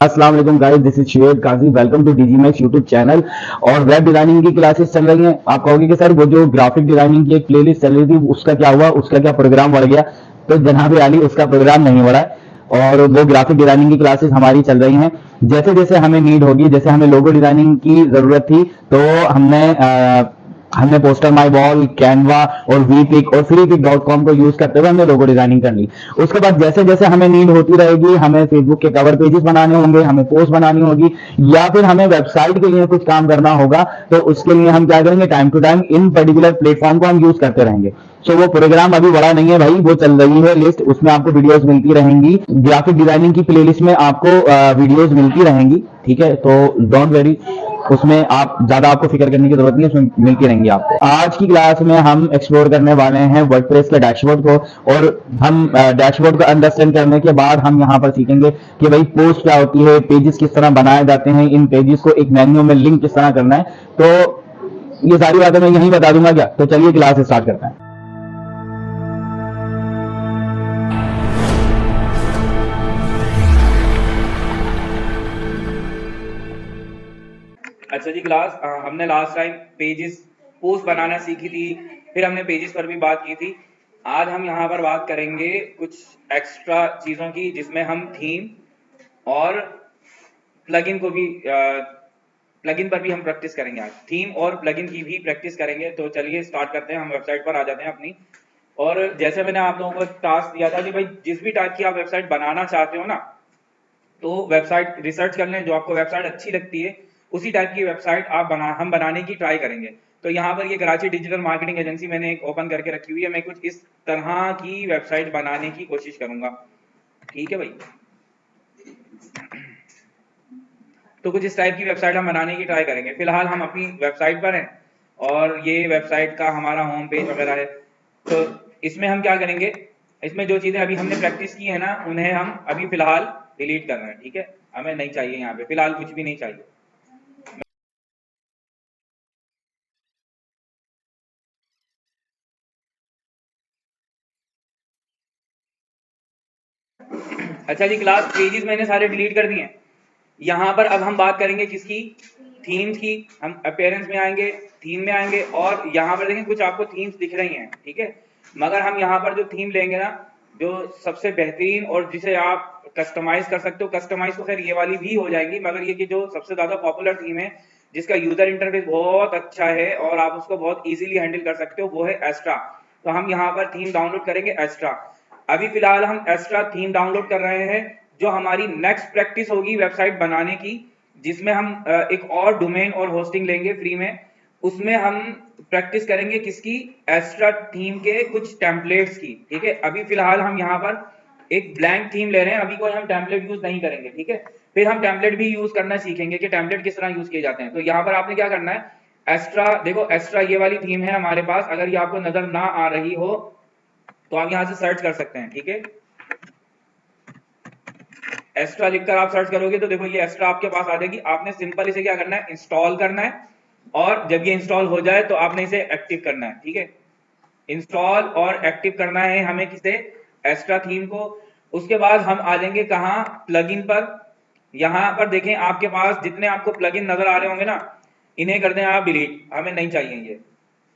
अस्सलाम वालेकुम guys, this is Shoaib Qazi. Welcome to DG Max YouTube channel. और वेब डिजाइनिंग की क्लासेस चल रही हैं। आप कहोगे कि सर वो जो ग्राफिक डिजाइनिंग की एक प्लेलिस्ट चल रही थी उसका क्या हुआ, उसका क्या प्रोग्राम बढ़ गया? तो जनाब अली, उसका प्रोग्राम नहीं बढ़ा है और वो ग्राफिक डिजाइनिंग की क्लासेस हमारी चल रही हैं। जैसे जैसे हमें नीड होगी, जैसे हमें लोगो डिजाइनिंग की जरूरत थी तो हमने पोस्टर माई वॉल, कैनवा और वीपिक और freepik.com को यूज करते हुए हमने लोगो डिजाइनिंग कर ली। उसके बाद जैसे जैसे हमें नीड होती रहेगी, हमें फेसबुक के कवर पेजेस बनाने होंगे, हमें पोस्ट बनानी होगी, या फिर हमें वेबसाइट के लिए कुछ काम करना होगा, तो उसके लिए हम क्या करेंगे, time to time in particular platform को हम यूज करते रहेंगे। सो वो प्रोग्राम अभी बड़ा नहीं है भाई, वो चल रही है लिस्ट, उसमें आपको वीडियोस मिलती रहेंगी। ग्राफिक डिजाइनिंग की प्लेलिस्ट में आपको वीडियोस मिलती रहेंगी, ठीक है? तो डोंट वेरी, उसमें आप ज्यादा आपको फिक्र करने की जरूरत नहीं है, उसमें मिलती रहेंगी आपको। आज की क्लास में हम एक्सप्लोर करने वाले हैं वर्डप्रेस के डैशबोर्ड को। और हम डैशबोर्ड को अंडरस्टैंड करने के बाद हम यहाँ पर सीखेंगे कि भाई पोस्ट क्या होती है, पेजेस किस तरह बनाए जाते हैं, इन पेजेस को एक मेन्यू में लिंक किस तरह करना है। तो ये सारी बातें मैं यहीं बता दूंगा क्या? तो चलिए क्लास स्टार्ट करते हैं। अच्छा जी क्लास, हमने लास्ट टाइम पेजेस पोस्ट बनाना सीखी थी, फिर हमने पेजेस पर भी बात की थी। आज हम यहाँ पर बात करेंगे कुछ एक्स्ट्रा चीज़ों की, जिसमें हम थीम और प्लगइन को भी प्लगइन पर भी हम प्रैक्टिस करेंगे। आज थीम और प्लगइन की भी प्रैक्टिस करेंगे। तो चलिए स्टार्ट करते हैं, हम वेबसाइट पर आ जाते हैं अपनी। और जैसे मैंने आप लोगों को टास्क दिया था कि भाई जिस भी टाइप की आप वेबसाइट बनाना चाहते हो ना, तो वेबसाइट रिसर्च कर लें, जो आपको वेबसाइट अच्छी लगती है उसी टाइप की वेबसाइट हम बनाने की ट्राई करेंगे। तो यहाँ पर ये कराची डिजिटल मार्केटिंग एजेंसी मैंने एक ओपन करके रखी हुई है। मैं कुछ इस तरह की वेबसाइट बनाने की कोशिश करूंगा, ठीक है भाई? तो कुछ इस टाइप की वेबसाइट हम बनाने की ट्राई करेंगे। फिलहाल हम अपनी वेबसाइट पर हैं और ये वेबसाइट का हमारा होम पेज वगैरह है। तो इसमें हम क्या करेंगे, इसमें जो चीजें अभी हमने प्रैक्टिस की है ना, उन्हें हम अभी फिलहाल डिलीट कर रहे हैं, ठीक है? हमें नहीं चाहिए, यहाँ पे फिलहाल कुछ भी नहीं चाहिए। अच्छा जी क्लास, पेजेस मैंने सारे डिलीट कर दिए हैं। यहाँ पर अब हम बात करेंगे किसकी, थीम्स की। हम अपीयरेंस में आएंगे, थीम में आएंगे और यहाँ पर देखें कुछ आपको थीम्स दिख रही हैं, ठीक है? मगर हम यहाँ पर जो थीम लेंगे ना, जो सबसे बेहतरीन और जिसे आप कस्टमाइज कर सकते हो, कस्टमाइज तो खैर ये वाली भी हो जाएगी, मगर ये कि जो सबसे ज्यादा पॉपुलर थीम है, जिसका यूजर इंटरफेस बहुत अच्छा है और आप उसको बहुत इजीली हैंडल कर सकते हो, वो है एस्ट्रा। तो हम यहाँ पर थीम डाउनलोड करेंगे एस्ट्रा। अभी फिलहाल हम एस्ट्रा थीम डाउनलोड कर रहे हैं, जो हमारी नेक्स्ट प्रैक्टिस होगी वेबसाइट बनाने की, जिसमें हम एक और डोमेन और होस्टिंग लेंगे फ्री में। उसमें हम प्रैक्टिस करेंगे किसकी, एस्ट्रा थीम के कुछ टेम्पलेट्स की, ठीक है? अभी फिलहाल हम यहाँ पर एक ब्लैंक थीम ले रहे हैं, अभी कोई हम टेम्पलेट यूज नहीं करेंगे, ठीक है? फिर हम टेम्पलेट भी यूज करना सीखेंगे कि टेम्पलेट किस तरह यूज किए जाते हैं। तो यहाँ पर आपने क्या करना है, एस्ट्रा देखो, एस्ट्रा ये वाली थीम है हमारे पास। अगर ये आपको नजर ना आ रही हो तो आप यहाँ से सर्च कर सकते हैं, ठीक है? एस्ट्रा लिखकर आप सर्च करोगे तो देखो ये एस्ट्रा आपके पास आ जाएगी। आपने सिंपल इसे क्या करना है, इंस्टॉल करना है। और जब ये इंस्टॉल हो जाए तो आपने इसे एक्टिव करना है, ठीक है? इंस्टॉल और एक्टिव करना है हमें किसे, एस्ट्रा थीम को। उसके बाद हम आ जाएंगे कहाँ, प्लगइन पर। यहाँ पर देखें आपके पास जितने आपको प्लगइन नजर आ रहे होंगे ना, इन्हें कर दें आप डिलीट, हमें नहीं चाहिए ये,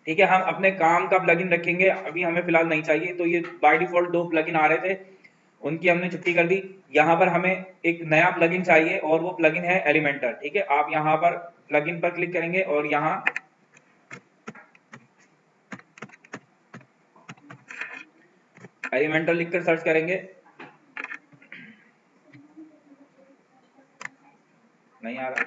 ठीक है? हम अपने काम का प्लगइन रखेंगे, अभी हमें फिलहाल नहीं चाहिए। तो ये बाय डिफॉल्ट 2 प्लगइन आ रहे थे, उनकी हमने छुट्टी कर दी। यहाँ पर हमें एक नया प्लगइन चाहिए और वो प्लगइन है एलिमेंटर, ठीक है? आप यहाँ पर प्लगइन पर क्लिक करेंगे और यहाँ एलिमेंटर लिखकर सर्च करेंगे। नहीं आ रहा,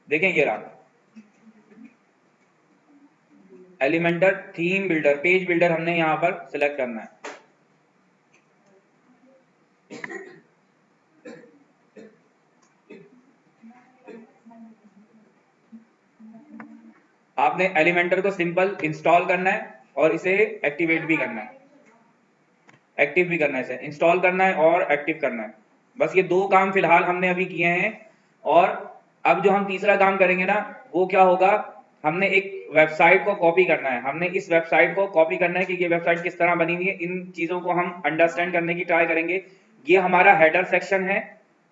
देखें ये रहा Elementor theme builder, page builder हमने यहाँ पर सिलेक्ट करना है। आपने एलिमेंटर को सिंपल इंस्टॉल करना है और इसे एक्टिवेट भी करना है, एक्टिव भी करना है, इसे इंस्टॉल करना है और एक्टिव करना है। बस ये 2 काम फिलहाल हमने अभी किए हैं। और अब जो हम तीसरा काम करेंगे ना, वो क्या होगा, हमने एक वेबसाइट को कॉपी करना है, हमने इस वेबसाइट को कॉपी करना है कि ये वेबसाइट किस तरह बनी हुई है। इन चीजों को हम अंडरस्टैंड करने की ट्राई करेंगे। ये हमारा हेडर सेक्शन है,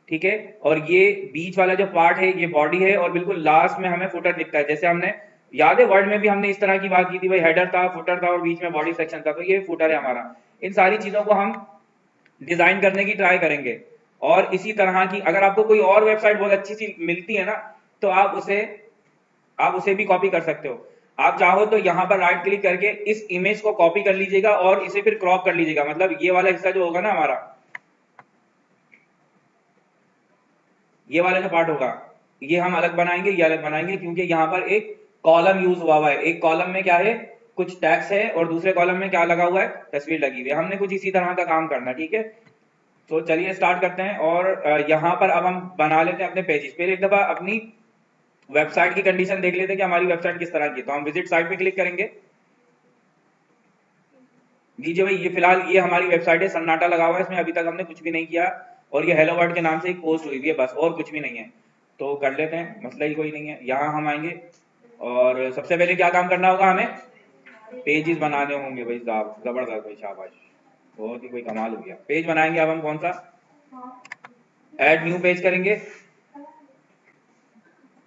ठीक है, और ये बीच वाला जो पार्ट है ये बॉडी है, और बिल्कुल लास्ट में हमें फुटर दिखता है। जैसे हमने याद है वर्ड में भी हमने इस तरह की बात की थी, भाई हेडर था, फुटर था और बीच में बॉडी सेक्शन था, तो ये फुटर है हमारा। इन सारी चीजों को हम डिजाइन करने की ट्राई करेंगे। और इसी तरह की अगर आपको कोई और वेबसाइट बहुत अच्छी सी मिलती है ना, तो आप उसे भी कॉपी कर सकते हो। आप चाहो तो यहाँ पर राइट क्लिक करके इस इमेज को कॉपी कर लीजिएगा और इसे फिर क्रॉप कर लीजिएगा। मतलब ये वाला हिस्सा जो होगा ना हमारा, ये वाला जो पार्ट होगा, ये हम अलग बनाएंगे, ये अलग बनाएंगे, क्योंकि यहाँ पर एक कॉलम यूज हुआ है। एक कॉलम में क्या है, कुछ टैक्स है, और दूसरे कॉलम में क्या लगा हुआ है, तस्वीर लगी हुई है। हमने कुछ इसी तरह का काम करना, ठीक है। तो चलिए स्टार्ट करते हैं। और यहाँ पर अब हम बना लेते हैं अपने पेजेस। पहले एक दफा अपनी वेबसाइट की कंडीशन देख लेते हैं कि हमारी वेबसाइट किस तरह की। तो हम विजिट साइट पे क्लिक करेंगे। लीजिए भाई, ये फिलहाल ये हमारी वेबसाइट है, सन्नाटा लगा हुआ है इसमें, अभी तक हमने कुछ भी नहीं किया, और ये हेलो वर्ल्ड के नाम से एक पोस्ट हुई है, बस, और कुछ भी नहीं है। तो कर लेते हैं, मसला ही कोई नहीं है। यहाँ हम आएंगे और सबसे पहले क्या काम करना होगा, हमें पेजेस बनाने होंगे भाई साहब। जबरदस्त भाई, शाबाश, बहुत ही कोई कमाल हो गया। पेज बनाएंगे अब हम कौन सा, ऐड न्यू पेज करेंगे।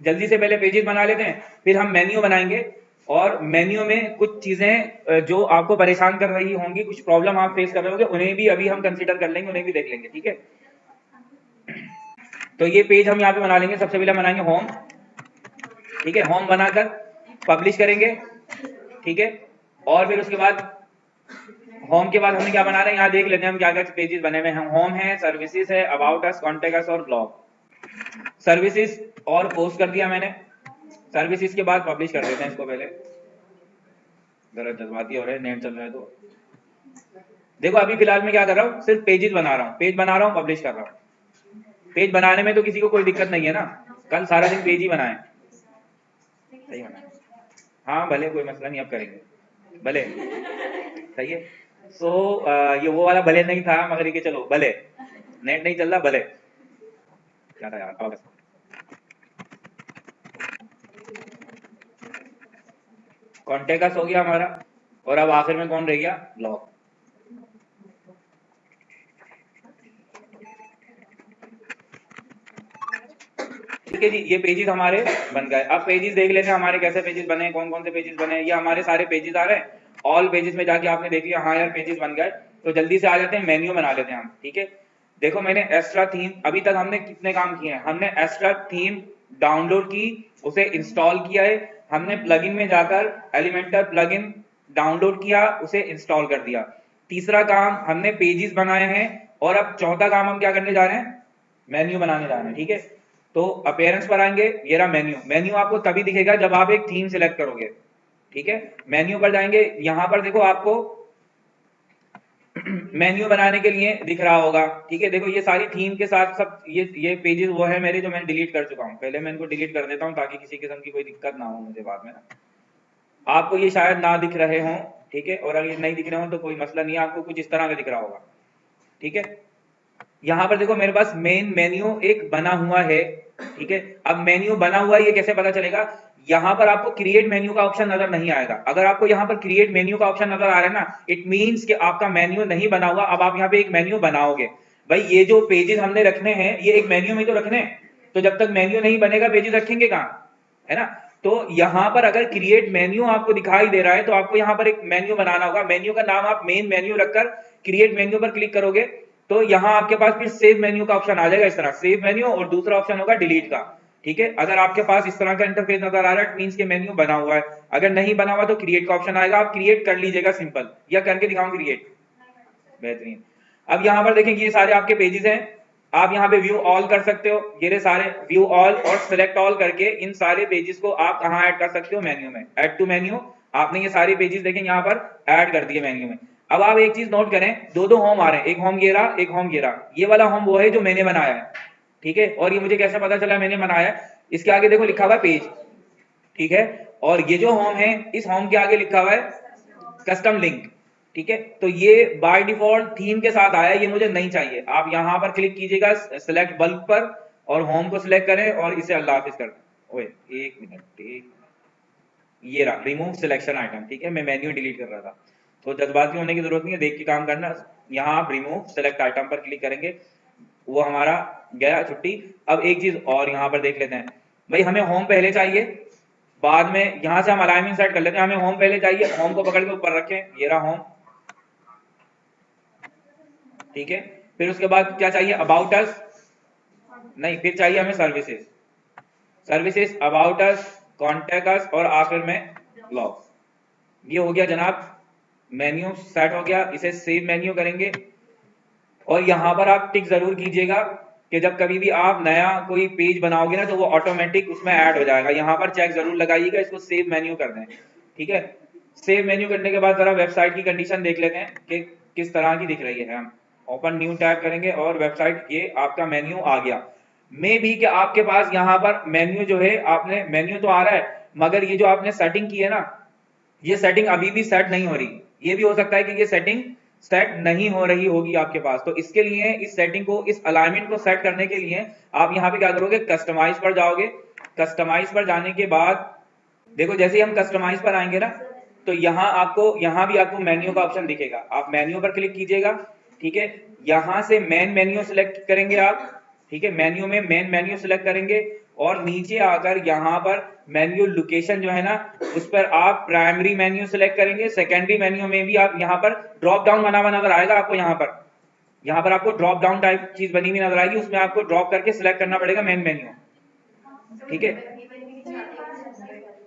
जल्दी से पहले पेजेस बना लेते हैं, फिर हम मेन्यू बनाएंगे। और मेन्यू में कुछ चीजें जो आपको परेशान कर रही होंगी, कुछ प्रॉब्लम आप फेस कर रहे होंगे, उन्हें भी अभी हम कंसीडर कर लेंगे, उन्हें भी देख लेंगे, ठीक है। तो ये पेज हम यहाँ पे बना लेंगे। सबसे पहले हम बनाएंगे होम, ठीक है। होम बनाकर पब्लिश करेंगे, ठीक है। और फिर उसके बाद होम के बाद हमें क्या बनाना है, यहाँ देख लेते हैं हम क्या क्या पेजेस बने हुए हैं। होम है, सर्विसेज है, अबाउट अस, कॉन्टेक्ट अस और ब्लॉग। सर्विसेज और पोस्ट कर दिया मैंने। सर्विसेज के बाद पब्लिश कर देते हैं इसको। पहले जरा जज्बाती हो रहे हैं, नेट चल रहा है तो देखो। अभी फिलहाल मैं क्या कर रहा हूँ, सिर्फ पेजेस बना रहा हूँ, पेज बना रहा हूँ, पब्लिश कर रहा हूँ। पेज बनाने में तो किसी को कोई दिक्कत नहीं है ना, कल सारा दिन पेज ही बनाए, सही बनाए। हाँ भले, कोई मसला नहीं, अब करेंगे भले, सही है। सो ये वो वाला भले नहीं था, मगर ये चलो भले, नेट नहीं चल रहा, भले क्या था यार। अब कॉन्टेक्ट अस हो गया हमारा, और अब आखिर में कौन रह गया, ब्लॉग। ठीक है जी, ये पेजेस हमारे बन गए। अब पेजेस देख लेते हैं हमारे कैसे पेजेस बने, कौन कौन से पेजेस बने। ये हमारे सारे पेजेस आ रहे हैं। ऑल पेजेस में जाके आपने देख लिया, हाँ यार पेजेस बन गए। तो जल्दी से आ जाते हैं, मेन्यू बना लेते हैं हम, ठीक है। देखो मैंने एक्स्ट्रा थीम, अभी तक हमने कितने काम किए हैं, हमने एक्स्ट्रा थीम डाउनलोड की, उसे इंस्टॉल किया है। हमने प्लगइन में जाकर एलिमेंटर प्लगइन डाउनलोड किया, उसे इंस्टॉल कर दिया। तीसरा काम हमने पेजेस बनाए हैं। और अब चौथा काम हम क्या करने जा रहे हैं, मेन्यू बनाने जा रहे हैं, ठीक है। तो अपीयरेंस पर आएंगे, ये रहा मेन्यू। मेन्यू आपको तभी दिखेगा जब आप एक थीम सिलेक्ट करोगे, ठीक है। मेन्यू पर जाएंगे, यहां पर देखो आपको मेन्यू बनाने के लिए दिख रहा होगा, ठीक है। देखो ये सारी थीम के साथ सब ये पेजेस वो है मेरे, जो मैं डिलीट कर चुका हूं। पहले मैं इनको डिलीट कर देता हूं ताकि किसी किस्म की कोई दिक्कत ना हो मुझे बाद में। आपको ये शायद ना दिख रहे हों, ठीक है, और अगर ये नहीं दिख रहे हो तो कोई मसला नहीं है, आपको कुछ इस तरह का दिख रहा होगा, ठीक है। यहाँ पर देखो मेरे पास मेन मेन्यू एक बना हुआ है, ठीक है। अब मेन्यू बना हुआ है, ये कैसे पता चलेगा, यहाँ पर आपको क्रिएट मेन्यू का ऑप्शन नजर नहीं आएगा। अगर आपको यहाँ पर क्रिएट मेन्यू का ऑप्शन नजर आ रहा है ना, इट मींस कि आपका मेन्यू नहीं बना हुआ। अब आप यहाँ पे एक मेन्यू बनाओगे। भाई ये जो पेजेस हमने रखने हैं, ये एक मेन्यू में तो रखने हैं, तो जब तक मेन्यू नहीं बनेगा पेजेस रखेंगे कहाँ, है ना। तो यहाँ पर अगर क्रिएट मेन्यू आपको दिखाई दे रहा है, तो आपको यहाँ पर एक मेन्यू बनाना होगा। मेन्यू का नाम आप मेन मेन्यू रखकर क्रिएट मेन्यू पर क्लिक करोगे, तो यहाँ आपके पास फिर सेव मेन्यू का ऑप्शन आ जाएगा, इस तरह सेव मेन्यू, और दूसरा ऑप्शन होगा डिलीट का, ठीक है। अगर आपके पास इस तरह का इंटरफेस नजर आ रहा है, मींस के मेन्यू बना हुआ है। अगर नहीं बना हुआ तो क्रिएट का ऑप्शन आएगा, आप क्रिएट कर लीजिएगा सिंपल, या करके दिखाऊं क्रिएट, बेहतरीन। अब यहाँ पर देखें, ये सारे आपके पेजेस हैं। आप यहाँ पे व्यू ऑल कर सकते हो, ये सारे व्यू ऑल और सिलेक्ट ऑल करके इन सारे पेजेस को आप कहाँ ऐड कर सकते हो, मेन्यू में, ऐड टू मेन्यू। आपने ये सारे पेजेस देखें यहाँ पर ऐड कर दिए मेन्यू में। अब आप एक चीज नोट करें, दो दो होम आ रहे हैं, एक होम ये रहा, एक होम ये रहा। ये वाला होम वो है जो मैंने बनाया है, ठीक है। और ये मुझे कैसे पता चला मैंने बनाया है, इसके आगे देखो लिखा हुआ है पेज, ठीक है। और ये जो होम है, इस होम के आगे लिखा हुआ है कस्टम लिंक, ठीक है। तो ये बाय डिफॉल्ट थीम के साथ आया, ये मुझे नहीं चाहिए। आप यहां पर क्लिक कीजिएगा सिलेक्ट बल्क पर, और होम को सिलेक्ट करें और इसे अल्लाह हाफिज कर दें। ओए एक मिनट, ये रहा रिमूव सिलेक्शन आइटम, ठीक है, मैं मेन्यू डिलीट कर रहा था, तो जज्बाती होने की जरूरत नहीं है, देख के काम करना। यहाँ आप रिमूव सेलेक्ट आइटम पर क्लिक करेंगे, वो हमारा गया छुट्टी। अब एक चीज और यहाँ पर देख लेते हैं भाई, हमें होम पहले चाहिए, बाद में यहाँ से हम अलाइनमेंट सेट कर लेते हैं। हमें होम पहले चाहिए, होम को पकड़ के ऊपर रखें, ये रहा होम, ठीक है। फिर उसके बाद क्या चाहिए, अबाउट अस, नहीं, फिर चाहिए हमें services, services, about us, contact us, और आखिर में लॉग। ये हो गया जनाब, मेन्यू सेट हो गया। इसे सेव मेन्यू करेंगे, और यहाँ पर आप टिक जरूर कीजिएगा कि जब कभी भी आप नया कोई पेज बनाओगे ना, तो वो ऑटोमेटिक उसमें ऐड हो जाएगा। यहाँ पर चेक जरूर लगाइएगा, इसको सेव मेन्यू कर दें, ठीक है। सेव मेन्यू करने के बाद जरा वेबसाइट की कंडीशन देख लेते हैं कि किस तरह की दिख रही है। हम ओपन न्यू टैब करेंगे और वेबसाइट, ये आपका मेन्यू आ गया। मे भी कि आपके पास यहाँ पर मेन्यू जो है, आपने मेन्यू तो आ रहा है, मगर ये जो आपने सेटिंग की है ना, ये सेटिंग अभी भी सेट नहीं हो रही। ये भी हो सकता है कि ये सेटिंग सेट नहीं हो रही होगी आपके पास। तो इसके लिए, इस सेटिंग को, इस अलाइनमेंट को सेट करने के लिए आप यहाँ पे क्या करोगे, कस्टमाइज पर जाओगे। कस्टमाइज पर जाने के बाद देखो, जैसे ही हम कस्टमाइज पर आएंगे ना, तो यहाँ भी आपको मेन्यू का ऑप्शन दिखेगा। आप मेन्यू पर क्लिक कीजिएगा, ठीक है। यहाँ से मेन मेन्यू सिलेक्ट करेंगे आप, ठीक है। मेन्यू में मेन मेन्यू सिलेक्ट करेंगे, और नीचे आकर यहाँ पर मेन्यू लोकेशन जो है ना, उस पर आप प्राइमरी मेन्यू सिलेक्ट करेंगे। सेकेंडरी मेन्यू में भी आप यहाँ पर ड्रॉप डाउन बना नजर आएगा आपको। यहाँ पर आपको ड्रॉप डाउन टाइप चीज बनी हुई नजर आएगी, उसमें आपको ड्रॉप करके सिलेक्ट करना पड़ेगा मेन मेन्यू, ठीक है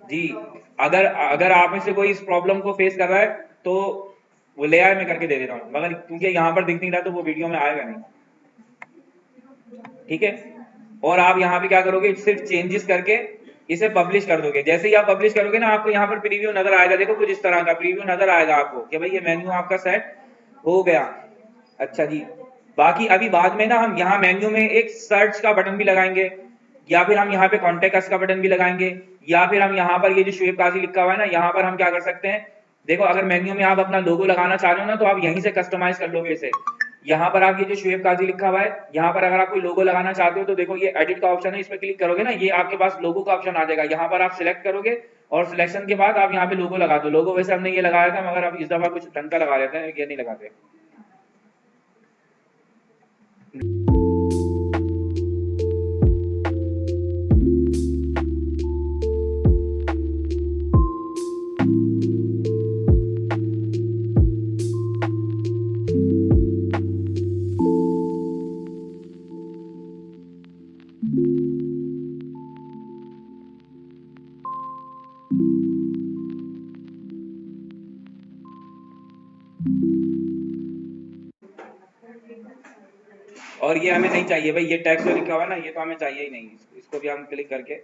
जी। अगर अगर आप में से कोई इस प्रॉब्लम को फेस कर रहा है, तो वो ले आए, मैं करके दे देता हूँ, मगर क्योंकि यहाँ पर दिख नहीं रहा तो वो वीडियो में आएगा नहीं, ठीक है। और आप यहाँ पे क्या करोगे, सिर्फ चेंजेस करके इसे पब्लिश कर दोगे। जैसे ही आप पब्लिश करोगे ना, आपको यहाँ पर प्रीव्यू नजर आएगा। देखो, कुछ इस तरह का प्रीव्यू नजर आएगा आपको कि भाई ये मेन्यू आपका सेट हो गया। अच्छा जी, बाकी अभी बाद में ना हम यहाँ मेन्यू में एक सर्च का बटन भी लगाएंगे, या फिर हम यहाँ पे कॉन्टेक्ट अस का बटन भी लगाएंगे, या फिर हम यहाँ पर ये जो शुएब काजी लिखा हुआ है ना, यहाँ पर हम क्या कर सकते हैं, देखो, अगर मेन्यू में आप अपना लोगो लगाना चाह रहे हो ना, तो आप यहीं से कस्टमाइज कर लोगे इसे। यहाँ पर आप ये जो शुएब काजी लिखा हुआ है, यहाँ पर अगर आप कोई लोगो लगाना चाहते हो, तो देखो ये एडिट का ऑप्शन है, इस पर क्लिक करोगे ना, ये आपके पास लोगो का ऑप्शन आ जाएगा। यहाँ पर आप सिलेक्ट करोगे, और सिलेक्शन के बाद आप यहाँ पे लोगो लगा दो। लोगो वैसे हमने ये लगाया था, मगर अब इस दफा कुछ ढंग का लगा लेते हैं, ये नहीं लगाते। और ये हमें नहीं चाहिए भाई, ये टैक्स जो लिखा हुआ है ना, ये तो हमें चाहिए ही नहीं। इसको भी हम क्लिक करके,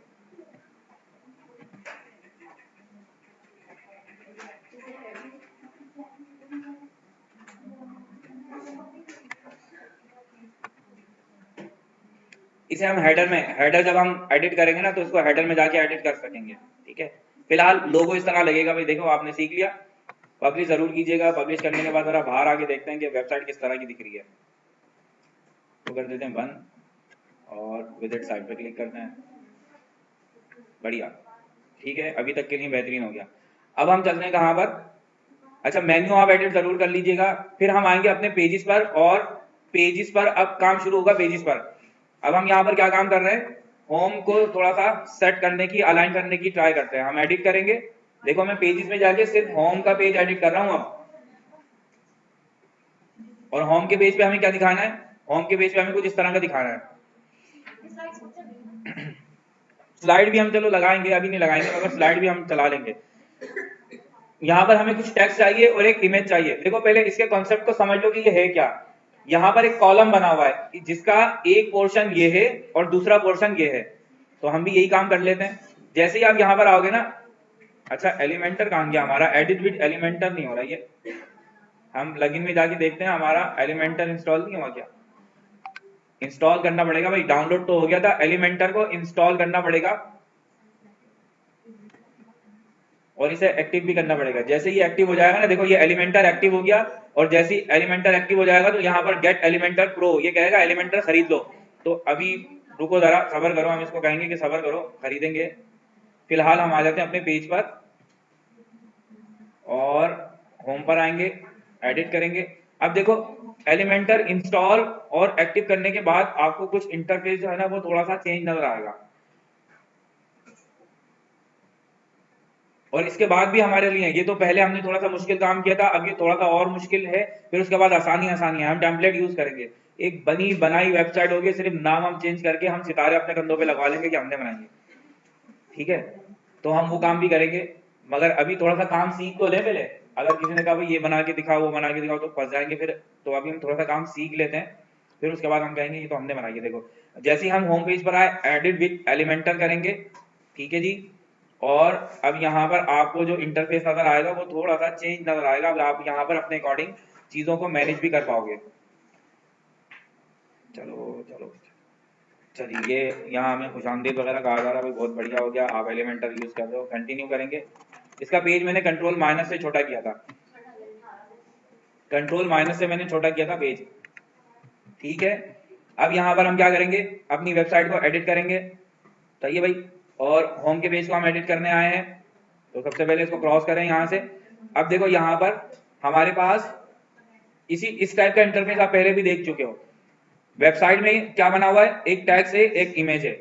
इसे हम हेडर में, हेडर जब हम एडिट करेंगे ना, तो इसको हेडर में जाके एडिट कर सकेंगे, ठीक है। फिलहाल लोगो इस तरह लगेगा भाई। देखो, आपने सीख लिया। पब्लिश जरूर कीजिएगा। पब्लिश करने के बाद जरा बाहर आके देखते हैं कि वेबसाइट किस तरह की दिख रही है। तो कर देते हैं बंद, और विजिट साइट पे क्लिक करते हैं। बढ़िया, ठीक है, अभी तक के लिए बेहतरीन हो गया। अब हम चलते हैं कहाँ पर, अच्छा, मेन्यू आप एडिट जरूर कर लीजिएगा। फिर हम आएंगे अपने पेजेस पर, और पेजेस पर अब काम शुरू होगा। पेजेस पर अब हम यहाँ पर क्या काम कर रहे हैं, होम को थोड़ा सा सेट करने की, अलाइन करने की ट्राई करते हैं। हम एडिट करेंगे। देखो, मैं पेजेस में जाके सिर्फ होम का पेज एडिट कर रहा हूँ अब। और होम के पेज पे हमें क्या दिखाना है, होम के पेज पे हमें कुछ इस तरह का दिखाना है। स्लाइड भी हम चलो लगाएंगे, अभी नहीं लगाएंगे, मगर स्लाइड भी हम चला लेंगे। यहाँ पर हमें कुछ टेक्स्ट चाहिए और एक इमेज चाहिए। देखो, पहले इसके कॉन्सेप्ट को समझ लो कि ये है क्या। यहाँ पर एक कॉलम बना हुआ है, जिसका एक पोर्शन ये है और दूसरा पोर्शन ये है। तो हम भी यही काम कर लेते हैं। जैसे ही आप यहाँ पर आओगे ना, अच्छा, एलिमेंटर कहाँ गया हमारा, एडिट विद एलिमेंटर नहीं हो रहा ये। हम प्लगइन में जाके देखते हैं, हमारा एलिमेंटर इंस्टॉल नहीं हुआ क्या। इंस्टॉल करना पड़ेगा भाई, डाउनलोड तो हो गया था, एलिमेंटर को इंस्टॉल करना पड़ेगा, और इसे एक्टिव भी करना पड़ेगा। जैसे ये एक्टिव हो जाएगा ना, देखो ये एलिमेंटर एक्टिव हो गया, और जैसे ही एलिमेंटर एक्टिव हो जाएगा, तो यहाँ पर गेट एलिमेंटर प्रो, ये कहेगा एलिमेंटर खरीद लो। तो अभी रुको जरा, सबर करो, हम इसको कहेंगे कि सबर करो, खरीदेंगे। फिलहाल हम आ जाते हैं अपने पेज पर। और होम पर आएंगे, एडिट करेंगे। अब देखो एलिमेंटर इंस्टॉल और एक्टिव करने के बाद आपको कुछ इंटरफेस जो है ना वो थोड़ा सा चेंज नजर आएगा, और इसके बाद भी हमारे लिए ये तो पहले हमने थोड़ा सा मुश्किल काम किया था, अब ये थोड़ा सा और मुश्किल है, फिर उसके बाद आसानी आसानी है। हम टेम्पलेट यूज करेंगे, एक बनी बनाई वेबसाइट होगी, सिर्फ नाम हम चेंज करके हम सितारे अपने कंधों पे लगवा लेंगे कि हमने बनाई है, ठीक है। तो हम वो काम भी करेंगे, मगर अभी थोड़ा सा काम सीख तो ले पहले। अगर किसी ने कहा भाई ये बना के दिखाओ वो बना के दिखाओ तो फंस जाएंगे फिर। तो अभी हम थोड़ा सा काम सीख लेते हैं, फिर उसके बाद हम कहेंगे ये तो हमने बनाई है। देखो जैसे ही हम होम पेज पर आए एडिट विद एलिमेंटर करेंगे, ठीक है जी। और अब यहाँ पर आपको जो इंटरफेस नजर आएगा वो थोड़ा सा चेंज नजर आएगा। अब आप यहाँ पर अपने अकॉर्डिंग चीजों को मैनेज भी कर पाओगे। चलो चलो चलिए, यहाँ हमें खुशामदीद वगैरह कहा जा रहा है, भाई बहुत बढ़िया हो गया, आप एलिमेंटर यूज कर रहे हो। कंटिन्यू करेंगे। इसका पेज मैंने कंट्रोल माइनस से छोटा किया था, कंट्रोल माइनस से मैंने छोटा किया था पेज, ठीक है। अब यहाँ पर हम क्या करेंगे, अपनी वेबसाइट को एडिट करेंगे, सही है भाई। और होम के पेज को हम एडिट करने आए हैं, तो सबसे पहले इसको क्रॉस करें यहाँ से। अब देखो यहाँ पर हमारे पास इस टाइप का इंटरफेस आप पहले भी देख चुके हो। वेबसाइट में क्या बना हुआ है, एक टैग से एक इमेज है।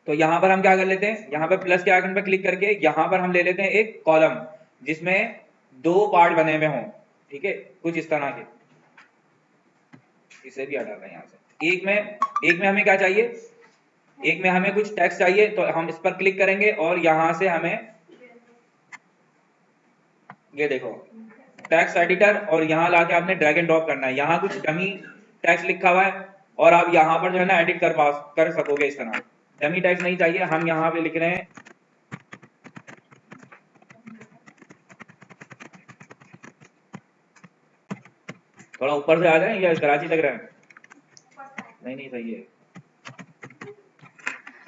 तो यहाँ पर हम क्या कर लेते हैं, यहाँ पर प्लस के आइकन पर क्लिक करके यहाँ पर हम ले लेते हैं एक कॉलम जिसमें दो पार्ट बने हुए हों, ठीक है, कुछ इस तरह के। इसे भी हटा दें यहाँ से। एक में हमें क्या चाहिए, एक में हमें कुछ टेक्स्ट चाहिए, तो हम इस पर क्लिक करेंगे और यहाँ से हमें ये देखो टेक्स्ट एडिटर, और यहाँ लाके आपने ड्रैग एंड ड्रॉप करना है। यहाँ कुछ डमी टेक्स्ट लिखा हुआ है और आप यहाँ पर जो है ना एडिट कर सकोगे इस तरह। डमी टेक्स्ट नहीं चाहिए, हम यहाँ पे लिख रहे हैं थोड़ा ऊपर से आ जाए या कराची लग रहा है, नहीं नहीं सही है,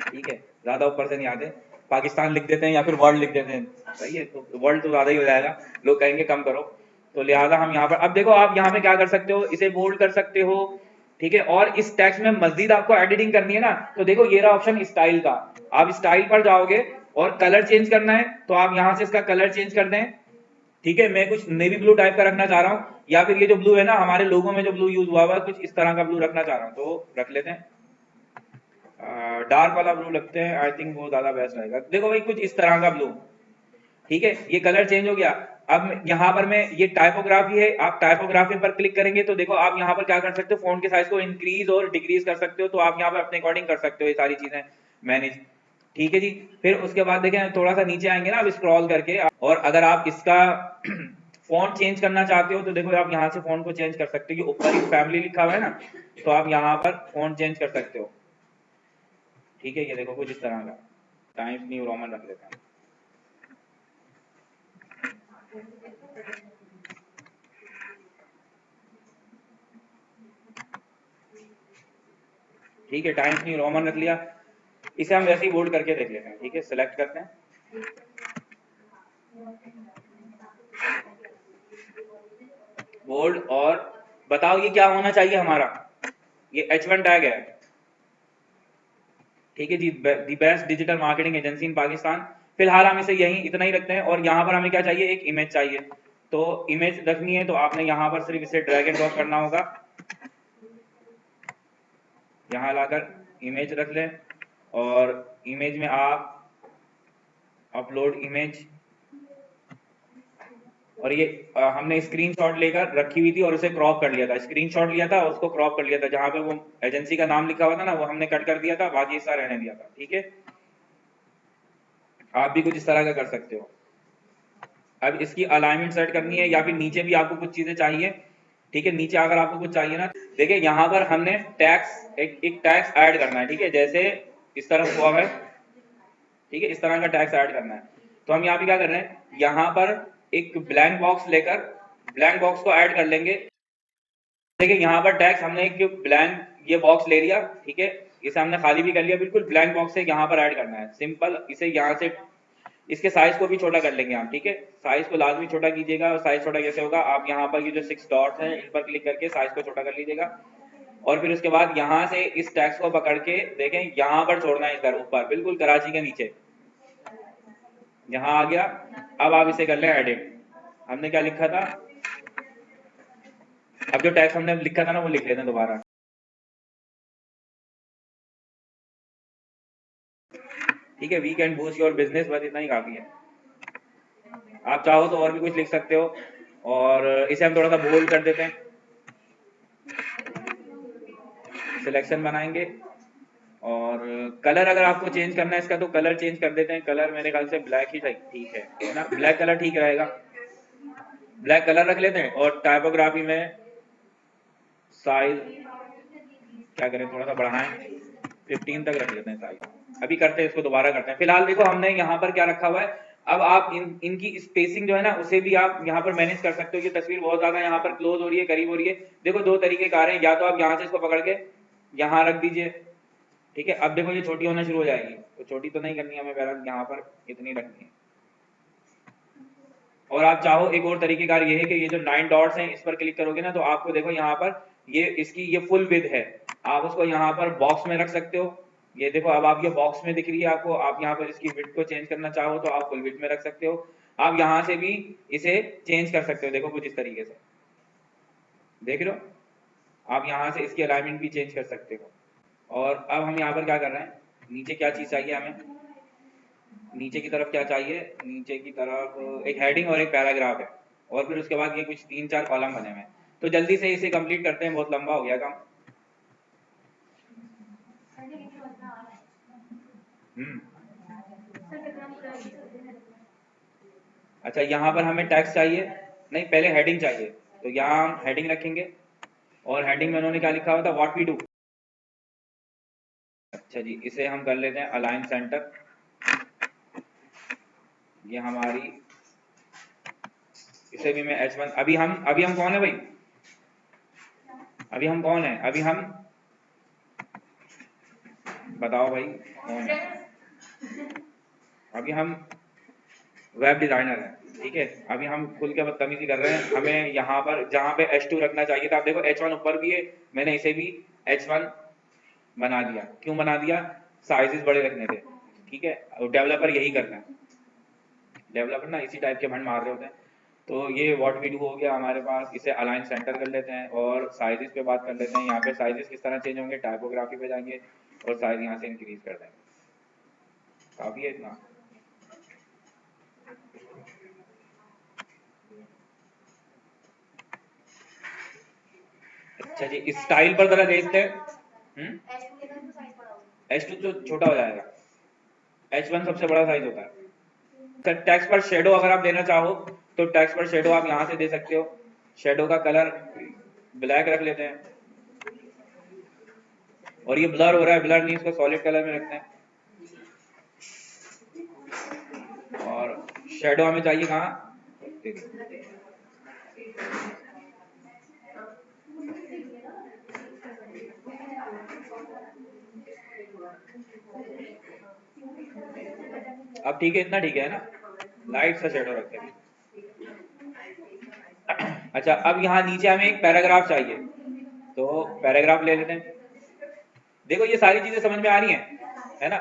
ठीक है, ज्यादा ऊपर से नहीं आते, पाकिस्तान लिख देते हैं या फिर वर्ल्ड लिख देते हैं, सही है, तो वर्ल्ड तो ज्यादा ही हो जाएगा, लोग कहेंगे कम करो। तो लिहाजा हम यहाँ पर, अब देखो आप यहाँ पे क्या कर सकते हो, इसे बोल्ड कर सकते हो, ठीक है। और इस टेक्स्ट में मजीद आपको एडिटिंग करनी है ना, तो देखो ये रहा ऑप्शन स्टाइल का, आप स्टाइल पर जाओगे और कलर चेंज करना है तो आप यहाँ से इसका कलर चेंज कर दें, ठीक है। मैं कुछ नेवी ब्लू टाइप का रखना चाह रहा हूँ, या फिर ये जो ब्लू है ना हमारे लोगों में जो ब्लू यूज हुआ है कुछ इस तरह का ब्लू रखना चाह रहा हूँ, तो रख लेते हैं। डार्क वाला ब्लू लगते हैं, आई थिंक वो ज्यादा बेस्ट रहेगा। देखो भाई कुछ इस तरह का ब्लू, ठीक है, ये कलर चेंज हो गया। अब यहाँ पर मैं ये टाइपोग्राफी है, आप टाइपोग्राफी पर क्लिक करेंगे तो देखो आप यहाँ पर क्या कर सकते हो, फोंट के साइज को इंक्रीज और डिक्रीज कर सकते हो, तो आप यहाँ पर अपने अकॉर्डिंग कर सकते हो ये सारी चीजें मैनेज, ठीक है जी। फिर उसके बाद देखें थोड़ा सा नीचे आएंगे ना, अब स्क्रॉल करके, और अगर आप इसका फॉन्ट चेंज करना चाहते हो तो देखो आप यहाँ से फॉन्ट को चेंज कर सकते हो, ऊपर ही फैमिली लिखा हुआ है ना, तो आप यहाँ पर फॉन्ट चेंज कर सकते हो, ठीक है। ये देखो कुछ इस तरह का टाइम्स न्यू रोमन रख लेते हैं, ठीक है, टाइम्स न्यू रोमन रख लिया। इसे हम वैसे ही बोल्ड करके देख लेते हैं, ठीक है, सिलेक्ट करते हैं, बोल्ड। और बताओ ये क्या होना चाहिए हमारा, ये H1 टैग है, ठीक है जी, the best digital marketing agency in Pakistan. फिलहाल हम इसे यही इतना ही रखते हैं, और यहाँ पर हमें क्या चाहिए, एक इमेज चाहिए, तो इमेज रखनी है तो आपने यहाँ पर सिर्फ इसे ड्रैग एंड ड्रॉप करना होगा, यहाँ लाकर इमेज रख लें, और इमेज में आप अपलोड इमेज, और ये हमने स्क्रीनशॉट लेकर रखी हुई थी और उसे क्रॉप कर लिया था, स्क्रीनशॉट लिया था उसको क्रॉप कर लिया था, जहां पे वो एजेंसी का नाम लिखा हुआ था ना वो हमने कट कर दिया था, बाकी हिस्सा रहने दिया था, ठीक है। आप भी कुछ इस तरह का कर सकते हो। अब इसकी अलाइनमेंट सेट करनी है, या फिर नीचे भी आपको कुछ चीजें चाहिए, ठीक है, नीचे अगर आपको कुछ चाहिए ना, देखिए यहाँ पर हमने टैक्स एक टैक्स ऐड करना है, ठीक है, जैसे इस तरह हुआ है, ठीक है, इस तरह का टैक्स ऐड करना है। तो हम यहाँ पे क्या कर रहे हैं, यहाँ पर एक ब्लैंक बॉक्स लेकर ब्लैंक बॉक्स को ऐड कर लेंगे। देखिए यहाँ पर टैक्स हमने एक ब्लैंक ये बॉक्स ले लिया, ठीक है, इसे हमने खाली भी कर लिया, बिल्कुल ब्लैंक बॉक्स से यहाँ पर ऐड करना है, सिंपल। इसे यहाँ से इसके साइज को भी छोटा कर लेंगे हम, ठीक है, साइज को लाजमी छोटा कीजिएगा। और साइज छोटा कैसे होगा, आप यहाँ पर ये जो 6 डॉट्स हैं इन पर क्लिक करके साइज को छोटा कर लीजिएगा, और फिर उसके बाद यहाँ से इस टैक्स को पकड़ के देखें यहाँ पर छोड़ना है, इधर ऊपर बिल्कुल कराची के नीचे, यहाँ आ गया। अब आप इसे कर लें एडिट, हमने क्या लिखा था, अब जो टैक्स हमने लिखा था ना वो लिख लेते हैं दोबारा। ठीक है, we can boost your business, बस इतना ही काफी है। आप चाहो तो और भी कुछ लिख सकते हो, और इसे हम थोड़ा सा बोल्ड कर देते हैं, सिलेक्शन बनाएंगे, और कलर अगर आपको चेंज करना है इसका तो कलर चेंज कर देते हैं। कलर मेरे ख्याल से ब्लैक ही ठीक है ना, ब्लैक कलर ठीक रहेगा, ब्लैक कलर रख लेते हैं। और टाइपोग्राफी में साइज क्या करें, थोड़ा सा बढ़ाएं, 15 तक रख लेते हैं साइज। अभी करते हैं इसको, दोबारा करते हैं। फिलहाल देखो हमने यहाँ पर क्या रखा हुआ है। अब आप इनकी स्पेसिंग जो है ना उसे भी आप यहाँ पर मैनेज कर सकते हो। ये तस्वीर बहुत ज्यादा यहाँ पर क्लोज हो रही है, करीब हो रही है। देखो दो तरीके कार हैं, या तो आप यहाँ से इसको पकड़ के यहाँ रख दीजिए, ठीक है। अब देखो ये छोटी होना शुरू हो जाएगी, तो छोटी तो नहीं करनी है हमें, पहले यहाँ पर इतनी रखनी है। और आप चाहो एक और तरीकेकार ये है कि ये जो 9 डॉट्स हैं इस पर क्लिक करोगे ना तो आपको देखो यहाँ पर ये इसकी ये फुल विड्थ है, आप उसको यहाँ पर बॉक्स में रख सकते हो। ये देखो अब आप ये बॉक्स में दिख रही है आपको, आप यहाँ पर इसकी विड्थ को चेंज करना चाहो तो आप फुल विड्थ में रख सकते हो। आप यहाँ से भी इसे चेंज कर सकते हो, देखो कुछ इस तरीके से, देख रहे हो। आप यहाँ से इसकी अलाइनमेंट भी चेंज कर सकते हो। और अब हम यहाँ पर क्या कर रहे हैं, नीचे क्या चीज चाहिए हमें, नीचे की तरफ क्या चाहिए, नीचे की तरफ एक हेडिंग और एक पैराग्राफ है, और फिर उसके बाद ये कुछ 3-4 कॉलम बने हुए हैं। तो जल्दी से इसे कंप्लीट करते हैं, बहुत लंबा हो गया काम। हम्म, अच्छा यहाँ पर हमें टैक्स चाहिए, नहीं पहले हेडिंग चाहिए, तो यहाँ हम हेडिंग रखेंगे। और हेडिंग में उन्होंने क्या लिखा हुआ था, व्हाट वी डू। अच्छा जी, इसे हम कर लेते हैं अलाइन सेंटर। ये हमारी, इसे भी मैं H1, अभी हम कौन है भाई, अभी हम कौन है, अभी हम बताओ भाई कौन है, अभी हम वेब डिजाइनर है, ठीक है। अभी हम खुल के बदतमीजी कर रहे हैं, हमें यहाँ पर जहाँ पे H2 रखना चाहिए था, आप देखो H1 ऊपर भी है, मैंने इसे भी H1 बना दिया। क्यों बना दिया, साइजेस बड़े रखने थे, ठीक है। डेवलपर यही करता है, डेवलपर ना इसी टाइप के भंड मार रहे होते हैं। तो ये व्हाट वी डू हो गया हमारे पास, इसे अलाइन सेंटर कर लेते हैं और साइजेस पे बात कर लेते हैं। यहाँ पे साइजेस किस तरह चेंज होंगे, टाइपोग्राफी पे जाएंगे और साइज यहाँ से इंक्रीज कर देंगे, काफी है इतना। अच्छा जी, स्टाइल पर जरा देखते हैं। H2 तो छोटा हो जाएगा, H1 सबसे बड़ा साइज होता है। टेक्स्ट पर शेडो अगर आप देना चाहो तो टेक्स्ट पर शेडो आप यहाँ से दे सकते हो। शेडो का कलर ब्लैक रख लेते हैं, और ये ब्लर हो रहा है, ब्लर नहीं, इसको सॉलिड कलर में रखते हैं। और शेडो हमें चाहिए कहाँ, अब ठीक है, इतना ठीक है ना, लाइट सा शेडो रखते हैं। अच्छा, अब यहाँ नीचे हमें एक पैराग्राफ चाहिए, तो पैराग्राफ ले लेते हैं। देखो ये सारी चीजें समझ में आ रही हैं, है ना।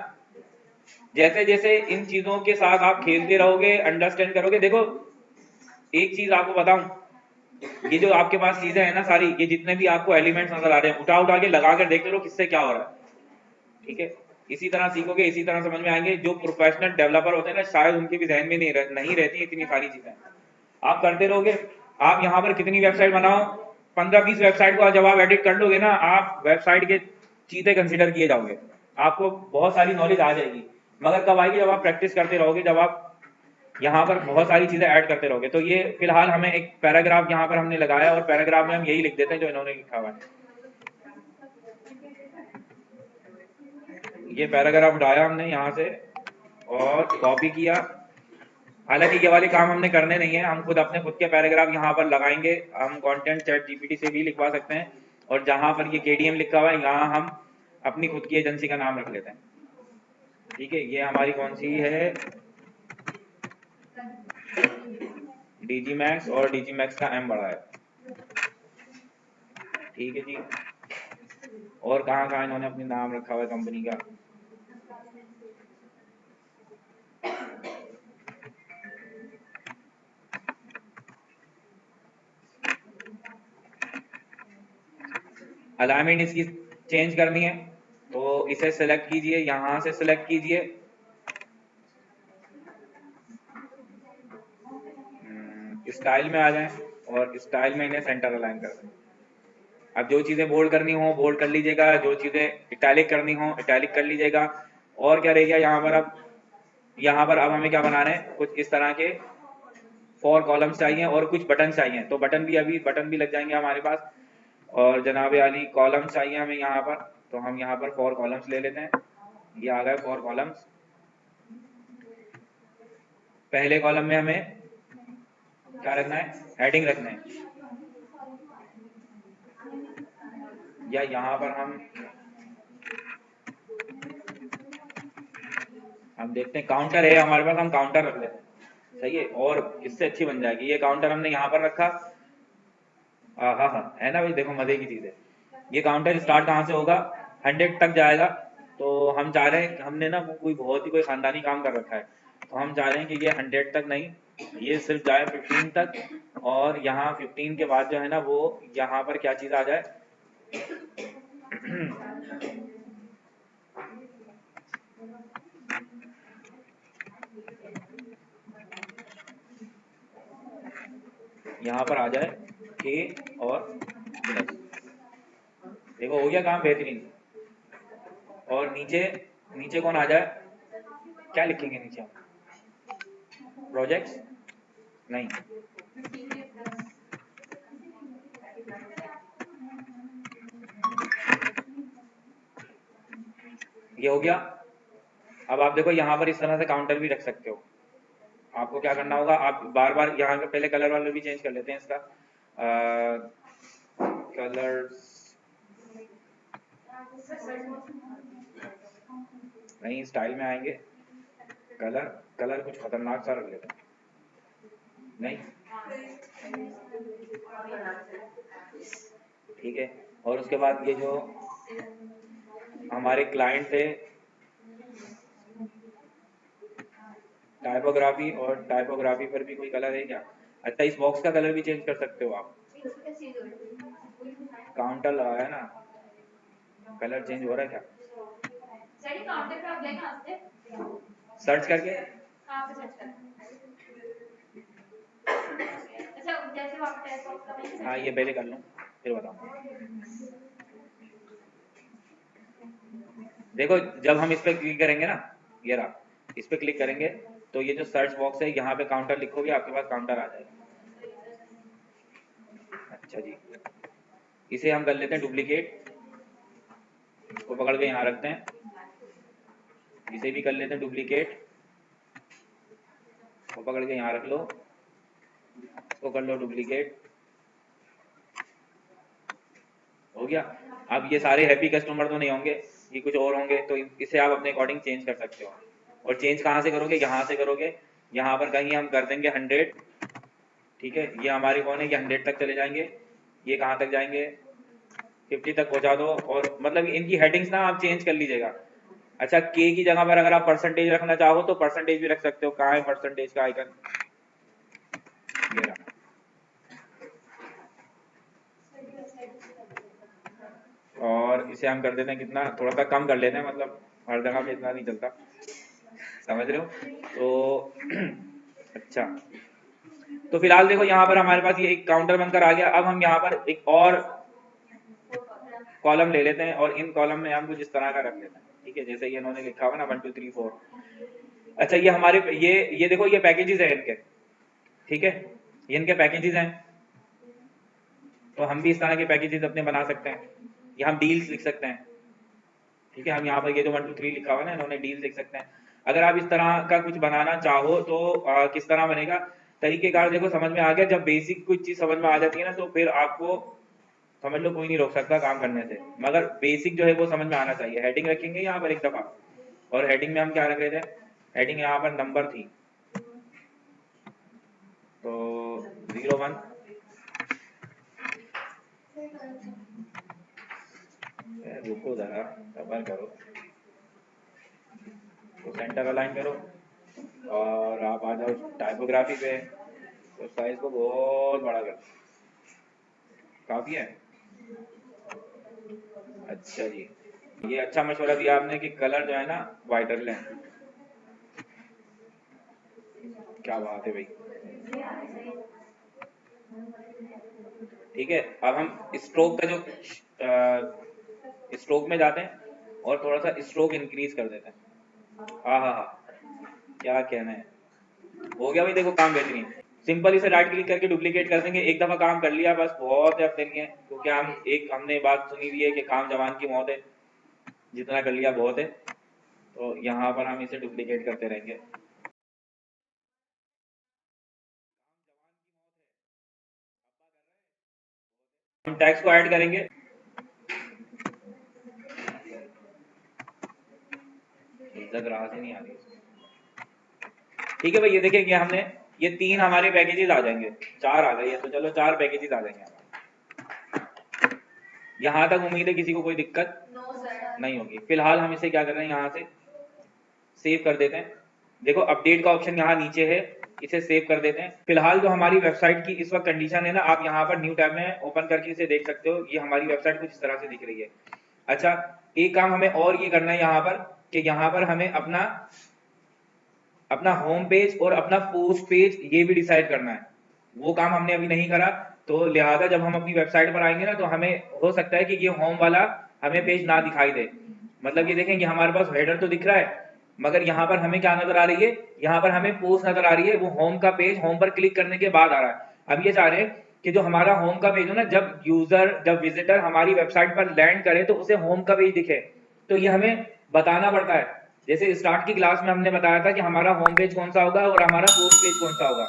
जैसे जैसे इन चीजों के साथ आप खेलते रहोगे, अंडरस्टैंड करोगे। देखो एक चीज आपको बताऊं, ये जो आपके पास चीजें हैं ना सारी, ये जितने भी आपको एलिमेंट्स नजर आ रहे हैं, उठा उठा के लगा कर देखते रहो किससे क्या हो रहा है, ठीक है। इसी तरह सीखोगे, इसी तरह समझ में आएंगे। जो प्रोफेशनल डेवलपर होते हैं ना, शायद उनके भी जहन में नहीं रहती इतनी सारी चीजें। आप करते रहोगे, आप यहाँ पर कितनी वेबसाइट बनाओ, 15-20 वेबसाइट को जब आप एडिट कर लोगे ना, आप वेबसाइट के चीजें कंसिडर किए जाओगे, आपको बहुत सारी नॉलेज आ जाएगी। मगर कब आएगी, जब आप प्रैक्टिस करते रहोगे, जब आप यहाँ पर बहुत सारी चीजें ऐड करते रहोगे। तो ये फिलहाल हमें एक पैराग्राफ यहाँ पर हमने लगाया, और पैराग्राफ में हम यही लिख देते हैं जो इन्होंने लिखा हुआ है। ये पैराग्राफ उठाया हमने यहाँ से और कॉपी किया। हालांकि ये वाले काम हमने करने नहीं है, हम खुद अपने खुद के पैराग्राफ यहाँ पर लगाएंगे। हम कंटेंट चैट जीपीटी से भी लिखवा सकते हैं, और जहाँ पर ये केडीएम लिखा हुआ है यहाँ हम अपनी खुद की एजेंसी का नाम रख लेते हैं, ठीक है। ये हमारी कौन सी है, डीजी मैक्स, और डीजी मैक्स का एम बड़ा है, ठीक है जी। और कहाँ कहाँ इन्होंने अपनी नाम रखा हुआ है कंपनी का, अलाइनमेंट इसकी चेंज करनी है तो इसे सिलेक्ट कीजिए, यहां से सिलेक्ट कीजिए, स्टाइल में आ जाएं और स्टाइल में इन्हें सेंटर अलाइन कर दें। अब जो चीजें बोल्ड करनी हो बोल्ड कर लीजिएगा, जो चीजें इटैलिक करनी हो इटैलिक कर लीजिएगा। और क्या रह गया यहाँ पर, अब यहाँ पर अब हमें क्या बनाना है, कुछ इस तरह के 4 कॉलम्स चाहिए और कुछ बटन चाहिए, तो बटन भी लग जाएंगे हमारे पास। और जनाब आली कॉलम्स चाहिए हमें यहाँ पर, तो हम यहाँ पर 4 कॉलम्स ले लेते हैं। ये आ गए 4 कॉलम्स। पहले कॉलम में हमें क्या रखना है, हेडिंग रखना है, या यहाँ पर हम देखते हैं काउंटर है हमारे पास, हम काउंटर रख लेते हैं, सही है, और इससे अच्छी बन जाएगी। ये काउंटर हमने यहाँ पर रखा, हाँ हाँ हाँ, है ना भाई, देखो मजे की चीज है। ये काउंटर स्टार्ट कहाँ से होगा, 100 तक जाएगा। तो हम चाह रहे हैं, हमने ना कोई बहुत ही कोई खानदानी काम कर रखा है, तो हम चाह रहे हैं कि ये 100 तक नहीं, ये सिर्फ जाए 15 तक। और यहाँ 15 के बाद जो है ना वो यहाँ पर क्या चीज आ जाए, यहाँ पर आ जाए के और प्लस। देखो हो गया काम बेहतरीन। और नीचे, नीचे कौन आ जाए, क्या लिखेंगे नीचे हम, प्रोजेक्ट्स नहीं, ये हो गया। अब आप देखो यहाँ पर इस तरह से काउंटर भी रख सकते हो। आपको क्या करना होगा, आप बार बार यहाँ का पहले कलर वालर भी चेंज कर लेते हैं इसका, कलर्स नहीं, स्टाइल में आएंगे, कलर, कलर कुछ खतरनाक सा रख लेते हैं, नहीं ठीक है। और उसके बाद ये जो हमारे क्लाइंट थे, टाइपोग्राफी, और टाइपोग्राफी पर भी कोई कलर है क्या, अच्छा इस बॉक्स का कलर भी चेंज कर सकते हो आप, काउंटर लगाया ना, कलर चेंज हो रहा है क्या, सर्च करके, हाँ ये पहले कर लूँ फिर बताऊँ। देखो जब हम इस पर क्लिक करेंगे ना, ये रहा, इस पर क्लिक करेंगे तो ये जो सर्च बॉक्स है यहाँ पे काउंटर लिखोगे आपके पास काउंटर आ जाएगा। अच्छा जी, इसे हम कर लेते हैं डुप्लीकेट, इसको पकड़ के यहाँ रखते हैं, इसे भी कर लेते हैं डुप्लीकेट, वो पकड़ के यहाँ रख लो, इसको कर लो डुप्लीकेट, हो गया। अब ये सारे हैप्पी कस्टमर तो नहीं होंगे, ये कुछ और होंगे, तो इसे आप अपने अकॉर्डिंग चेंज कर सकते हो। और चेंज कहाँ से करोगे, यहाँ से करोगे, यहाँ पर कहीं हम कर देंगे 100, ठीक है, ये हमारे कौन है, ये 100 तक चले जाएंगे, ये कहाँ तक जाएंगे, 50 तक पहुंचा दो। और मतलब इनकी हेडिंग्स ना आप चेंज कर लीजिएगा। अच्छा के की जगह पर अगर आप परसेंटेज रखना चाहो तो परसेंटेज भी रख सकते हो, कहाँ है परसेंटेज का आइकन, ये रहा। और इसे हम कर देते हैं कितना, थोड़ा सा कम कर लेते हैं, मतलब हर जगह पे इतना नहीं चलता, समझ रहे हो तो अच्छा, तो फिलहाल देखो यहाँ पर हमारे पास ये एक काउंटर बनकर आ गया। अब हम यहाँ पर एक और कॉलम ले लेते हैं और इन कॉलम में हम कुछ इस तरह का रख लेते हैं, ठीक है, जैसे ये इन्होंने लिखा हुआ ना 1 2 3 4। अच्छा ये हमारे ये देखो ये पैकेजेस है इनके, ठीक है, ये इनके पैकेजेस हैं, तो हम भी इस तरह के पैकेजेस अपने बना सकते हैं, या हम डील्स लिख सकते हैं, ठीक है, हम यहाँ पर ये जो 1 2 3 लिखा हुआ है ना, इन्होंने डील्स लिख सकते हैं। अगर आप इस तरह का कुछ बनाना चाहो तो किस तरह बनेगा, तरीकेकार देखो समझ में आ गया। जब बेसिक कुछ चीज समझ में आ जाती है ना तो फिर आपको समझ लो कोई नहीं रोक सकता काम करने से, मगर बेसिक जो है वो समझ में आना चाहिए। हेडिंग रखेंगे यहाँ पर एक दफा, और हेडिंग में हम क्या रख रहे थे, हेडिंग यहाँ पर नंबर थी, तो 01, रुको जरा सबर करो, तो सेंटर अलाइन करो और आप आ जाओ टाइपोग्राफी पे, तो साइज को बहुत बड़ा कर, काफी है, अच्छा जी, ये अच्छा मशवरा दिया आपने कि कलर जो है ना वाइट रख लें। क्या बात है भाई। ठीक है, अब हम स्ट्रोक का जो स्ट्रोक में जाते हैं और थोड़ा सा स्ट्रोक इंक्रीज कर देते हैं। हाँ हाँ हाँ, क्या कहना है। हो गया भाई, देखो काम बेहतरीन। सिंपल इसे राइट क्लिक करके डुप्लीकेट कर देंगे, एक दफा काम कर लिया बस, बहुत है अब देंगे, क्योंकि हमने बात सुनी हुई है कि काम जवान की मौत है, जितना कर लिया बहुत है। तो यहाँ पर हम इसे डुप्लीकेट करते रहेंगे। हम टैक्स को ऐड करेंगे। इज्जत राह से नहीं आ रही। ठीक है भाई, ये देखिए कि हमने ये 3 हमारे पैकेजेस आ जाएंगे, 4 आ गए हैं, तो चलो 4 पैकेजेस आ जाएंगे। यहाँ तक उम्मीद है किसी को कोई दिक्कत नहीं होगी। फिलहाल हम इसे क्या कर रहे हैं, यहाँ से सेव कर देते हैं। देखो अपडेट का ऑप्शन यहाँ नीचे है, इसे सेव कर देते हैं। फिलहाल जो हमारी वेबसाइट की इस वक्त कंडीशन है ना, आप यहाँ पर न्यू टैब में ओपन करके इसे देख सकते हो। ये हमारी वेबसाइट कुछ इस तरह से दिख रही है। अच्छा, एक काम हमें और ये करना है यहाँ पर, कि यहाँ पर हमें अपना होम पेज और अपना पोस्ट पेज ये भी डिसाइड करना है। वो काम हमने अभी नहीं करा, तो लिहाजा जब हम अपनी वेबसाइट पर आएंगे ना, तो हमें हो सकता है कि ये होम वाला हमें पेज ना दिखाई दे। मतलब ये देखें कि हमारे पास हेडर तो दिख रहा है, मगर यहाँ पर हमें क्या नजर आ रही है, यहाँ पर हमें पोस्ट नजर आ रही है। वो होम का पेज होम पर क्लिक करने के बाद आ रहा है। अब ये चाह रहे हैं कि जो हमारा होम का पेज हो ना, जब विजिटर हमारी वेबसाइट पर लैंड करे तो उसे होम का पेज दिखे। तो ये हमें बताना पड़ता है। जैसे स्टार्ट की क्लास में हमने बताया था कि हमारा होम पेज कौन सा होगा और हमारा पोस्ट पेज कौन सा होगा।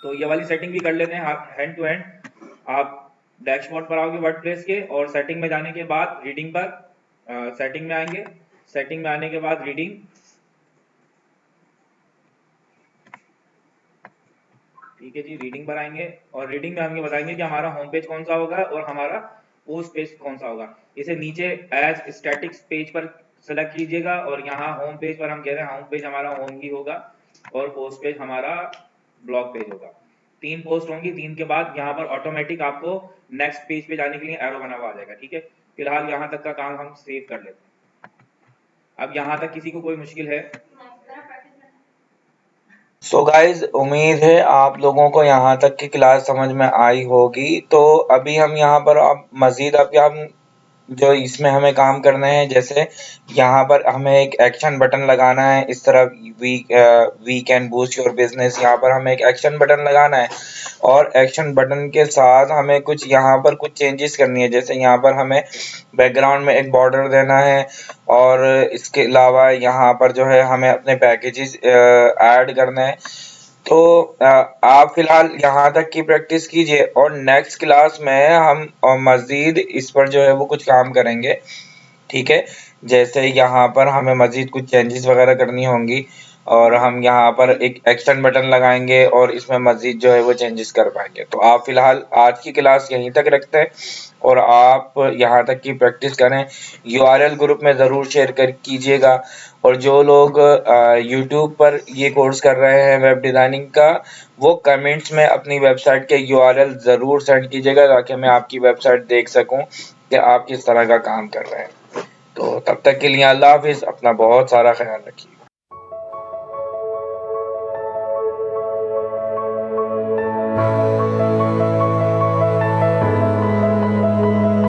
तो ये वाली सेटिंग भी कर लेते हैं हैंड टू हैंड। आप डैशबोर्ड पर आओगे वर्डप्रेस के, और सेटिंग में जाने के बाद रीडिंग पर सेटिंग में आएंगे। सेटिंग में आने के बाद रीडिंग, ठीक है जी, रीडिंग पर आएंगे और रीडिंग में हम ये बताएंगे कि हमारा होम पेज कौन सा होगा और हमारा पोस्ट पेज कौन सा होगा। इसे नीचे एज स्टैटिक पेज पर सेलेक्ट कीजिएगा, और यहाँ होम पेज पर हम कह रहे हैं होम पेज हमारा होम ही होगा और पोस्ट पेज हमारा ब्लॉग पेज होगा। 3 पोस्ट होंगी, 3 के बाद यहाँ पर ऑटोमेटिक आपको नेक्स्ट पेज पे जाने के लिए एरो बना हुआ आ जाएगा। ठीक है, फिलहाल यहाँ तक का काम हम सेव कर लेते हैं। अब यहाँ तक किसी को कोई मुश्किल है? सो गाइज, उम्मीद है आप लोगों को यहाँ तक की क्लास समझ में आई होगी। तो अभी हम यहाँ पर अब मजीद अब हम जो इसमें हमें काम करना है, जैसे यहाँ पर हमें एक एक्शन बटन लगाना है। इस तरह we can boost your business, यहाँ पर हमें एक एक्शन बटन लगाना है, और एक्शन बटन के साथ हमें कुछ यहाँ पर कुछ चेंजेस करनी है। जैसे यहाँ पर हमें बैकग्राउंड में एक बॉर्डर देना है, और इसके अलावा यहाँ पर जो है हमें अपने पैकेजेस ऐड करना है। तो आप फिलहाल यहाँ तक की प्रैक्टिस कीजिए, और नेक्स्ट क्लास में हम मजीद इस पर जो है वो कुछ काम करेंगे। ठीक है, जैसे यहाँ पर हमें मजीद कुछ चेंजेस वगैरह करनी होंगी, और हम यहाँ पर एक एक्शन बटन लगाएंगे और इसमें मजीद जो है वो चेंजेस कर पाएंगे। तो आप फिलहाल आज की क्लास यहीं तक रखते हैं, और आप यहाँ तक की प्रैक्टिस करें। यूआरएल ग्रुप में ज़रूर शेयर कर कीजिएगा, और जो लोग यूट्यूब पर ये कोर्स कर रहे हैं वेब डिज़ाइनिंग का, वो कमेंट्स में अपनी वेबसाइट के यूआरएल ज़रूर सेंड कीजिएगा, ताकि मैं आपकी वेबसाइट देख सकूं कि आप किस तरह का काम कर रहे हैं। तो तब तक के लिए अल्लाह हाफिज़, अपना बहुत सारा ख्याल रखिए।